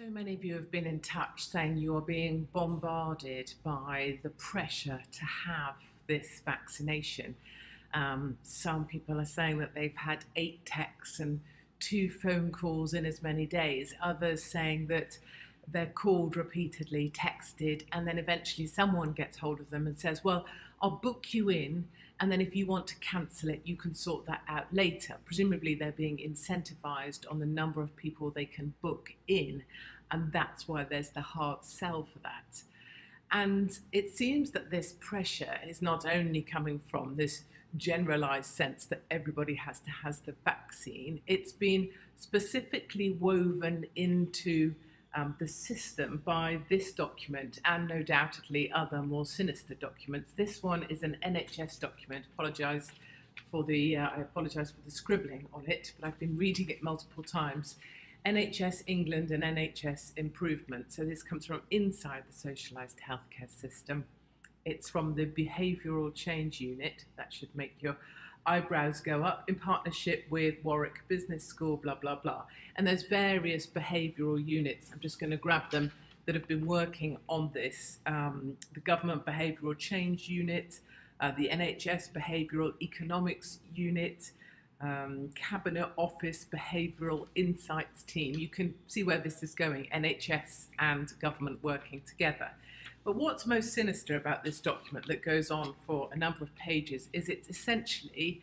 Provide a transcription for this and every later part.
So many of you have been in touch saying you are being bombarded by the pressure to have this vaccination. Some people are saying that they've had 8 texts and 2 phone calls in as many days. Others saying that they're called repeatedly, texted, and then eventually someone gets hold of them and says, well, I'll book you in, and then if you want to cancel it, you can sort that out later. Presumably they're being incentivized on the number of people they can book in, and that's why there's the hard sell for that. And it seems that this pressure is not only coming from this generalized sense that everybody has to have the vaccine, it's been specifically woven into the system by this document and no doubtedly other more sinister documents. This one is an NHS document. I apologise for the scribbling on it, but I've been reading it multiple times. NHS England and NHS Improvement. So this comes from inside the socialised healthcare system. It's from the Behavioural Change Unit. That should make your eyebrows go up, in partnership with Warwick Business School, blah, blah, blah. And there's various behavioural units. I'm just going to grab them that have been working on this. The Government Behavioural Change Unit, the NHS Behavioural Economics Unit, Cabinet Office Behavioural Insights Team. You can see where this is going, NHS and government working together. But what's most sinister about this document that goes on for a number of pages is it's essentially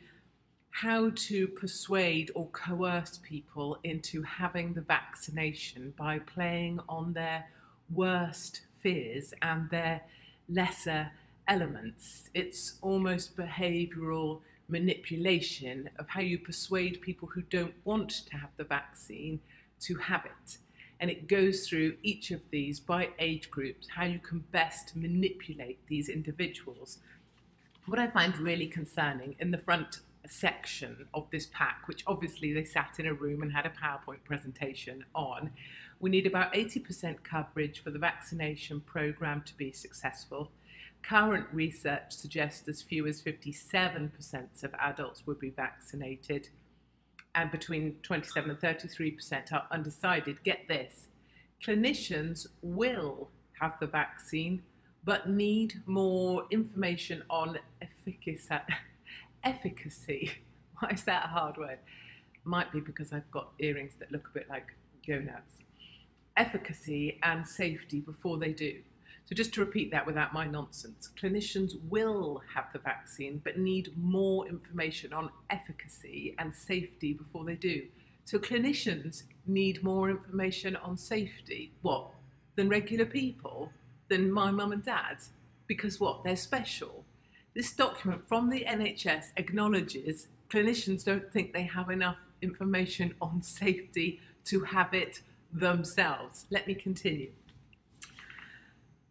how to persuade or coerce people into having the vaccination by playing on their worst fears and their lesser elements. It's almost behavioural manipulation of how you persuade people who don't want to have the vaccine to have it. And it goes through each of these by age groups, how you can best manipulate these individuals. What I find really concerning in the front section of this pack, which obviously they sat in a room and had a PowerPoint presentation on, we need about 80% coverage for the vaccination programme to be successful. Current research suggests as few as 57% of adults would be vaccinated, and between 27 and 33% are undecided. Get this, clinicians will have the vaccine, but need more information on efficacy. Why is that a hard word? Might be because I've got earrings that look a bit like gonads. Efficacy and safety before they do. So just to repeat that without my nonsense, clinicians will have the vaccine but need more information on efficacy and safety before they do. So clinicians need more information on safety, what, than regular people, than my mum and dad? Because what, they're special. This document from the NHS acknowledges clinicians don't think they have enough information on safety to have it themselves. Let me continue.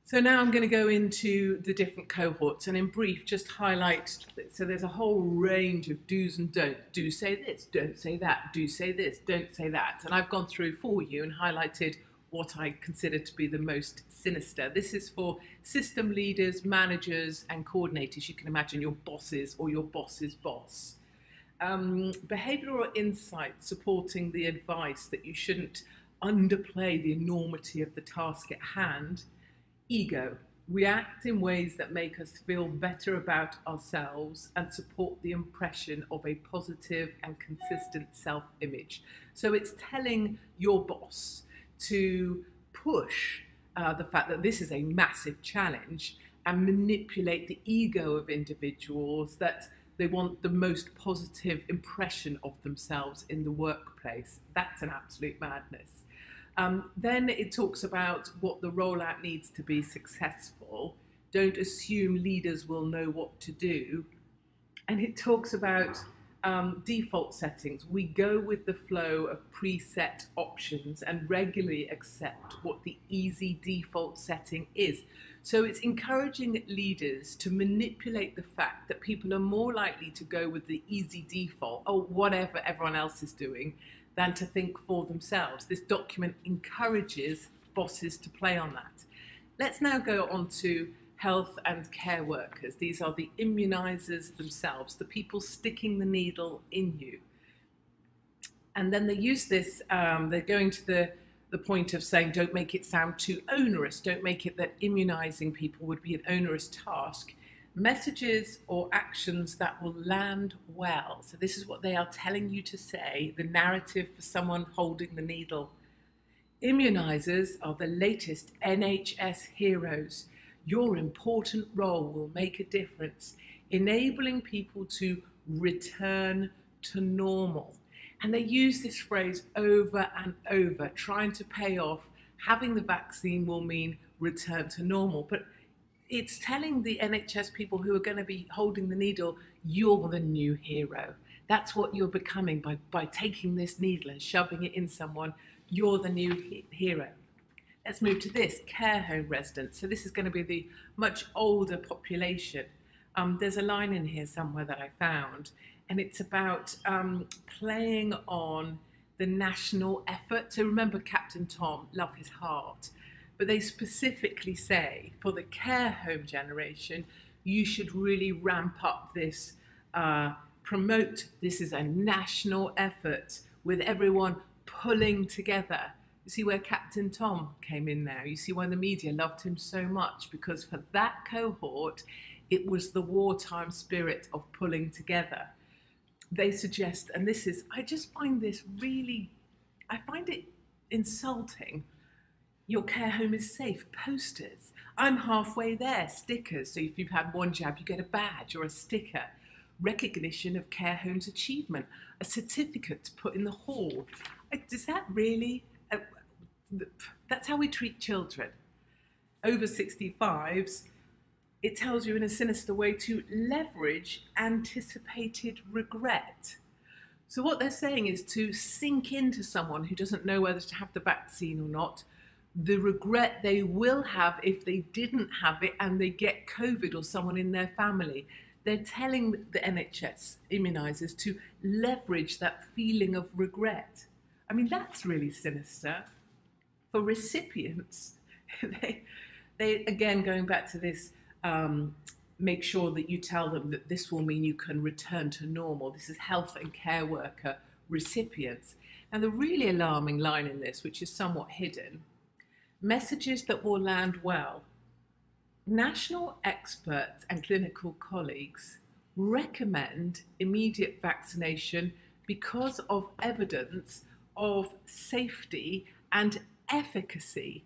So now I'm going to go into the different cohorts and in brief just highlight, so there's a whole range of do's and don'ts. Do say this, don't say that, do say this, don't say that. And I've gone through for you and highlighted what I consider to be the most sinister. This is for system leaders, managers and coordinators. You can imagine your bosses or your boss's boss. Behavioural insight supporting the advice that you shouldn't underplay the enormity of the task at hand. Ego, react in ways that make us feel better about ourselves and support the impression of a positive and consistent self-image. So it's telling your boss to push the fact that this is a massive challenge and manipulate the ego of individuals, that they want the most positive impression of themselves in the workplace. That's an absolute madness. Then it talks about what the rollout needs to be successful. Don't assume leaders will know what to do. And it talks about default settings. We go with the flow of preset options and regularly accept what the easy default setting is. So it's encouraging leaders to manipulate the fact that people are more likely to go with the easy default, or whatever everyone else is doing, than to think for themselves. This document encourages bosses to play on that. Let's now go on to health and care workers. These are the immunisers themselves, the people sticking the needle in you. And then they use this, they're going to the the point of saying don't make it sound too onerous, don't make it that immunising people would be an onerous task. Messages or actions that will land well. So this is what they are telling you to say, the narrative for someone holding the needle. Immunisers are the latest NHS heroes. Your important role will make a difference, enabling people to return to normal. And they use this phrase over and over, trying to pay off having the vaccine will mean return to normal. But it's telling the NHS people who are going to be holding the needle, you're the new hero. That's what you're becoming by taking this needle and shoving it in someone. You're the new hero. Let's move to this, care home residents. So this is going to be the much older population. There's a line in here somewhere that I found, and it's about playing on the national effort. So remember Captain Tom, love his heart. But they specifically say for the care home generation, you should really ramp up this, promote this is a national effort with everyone pulling together. You see where Captain Tom came in now. You see why the media loved him so much, because for that cohort, it was the wartime spirit of pulling together. They suggest, and this is, I just find this really, I find it insulting. Your care home is safe, posters. I'm halfway there, stickers. So if you've had one jab, you get a badge or a sticker. Recognition of care home's achievement, a certificate to put in the hall. Does that really, that's how we treat children. Over 65s, it tells you in a sinister way to leverage anticipated regret. So what they're saying is to sink into someone who doesn't know whether to have the vaccine or not, the regret they will have if they didn't have it and they get COVID or someone in their family. They're telling the NHS immunisers to leverage that feeling of regret. I mean, that's really sinister. For recipients, they again, going back to this, make sure that you tell them that this will mean you can return to normal. This is health and care worker recipients. And the really alarming line in this, which is somewhat hidden, messages that will land well. National experts and clinical colleagues recommend immediate vaccination because of evidence of safety and efficacy.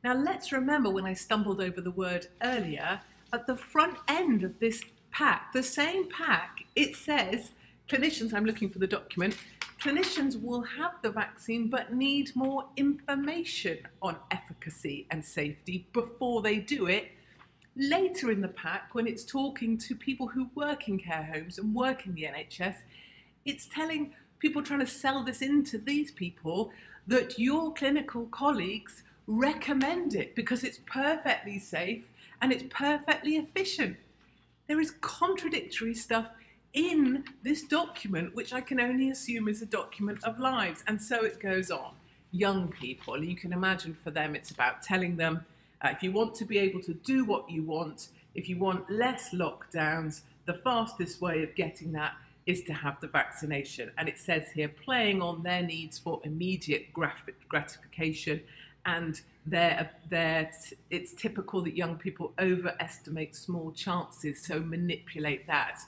Now let's remember when I stumbled over the word earlier, at the front end of this pack, the same pack, it says, clinicians, I'm looking for the document, clinicians will have the vaccine but need more information on efficacy and safety before they do it. Later in the pack, when it's talking to people who work in care homes and work in the NHS, it's telling people trying to sell this into these people that your clinical colleagues recommend it because it's perfectly safe and it's perfectly efficient. There is contradictory stuff in this document, which I can only assume is a document of lives. And so it goes on. Young people, you can imagine for them, it's about telling them, if you want to be able to do what you want, if you want less lockdowns, the fastest way of getting that is to have the vaccination. And it says here, playing on their needs for immediate gratification. And it's typical that young people overestimate small chances, so manipulate that.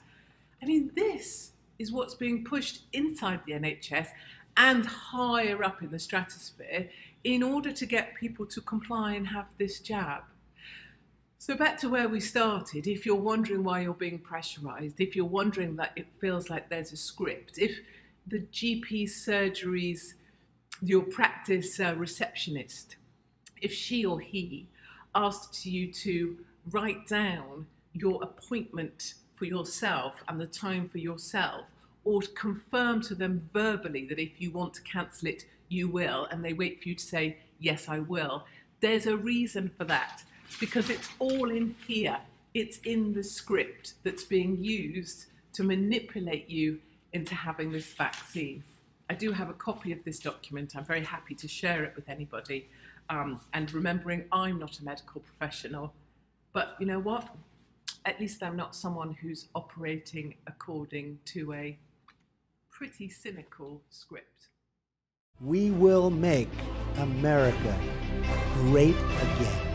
I mean, this is what's being pushed inside the NHS and higher up in the stratosphere in order to get people to comply and have this jab. So back to where we started, if you're wondering why you're being pressurised, if you're wondering that it feels like there's a script, if the GP surgeries, your practice receptionist, if she or he asks you to write down your appointment for yourself and the time for yourself, or to confirm to them verbally that if you want to cancel it, you will, and they wait for you to say, yes, I will, there's a reason for that, because it's all in here. It's in the script that's being used to manipulate you into having this vaccine. I do have a copy of this document. I'm very happy to share it with anybody. And remembering I'm not a medical professional, but you know what? At least I'm not someone who's operating according to a pretty cynical script. We will make America great again.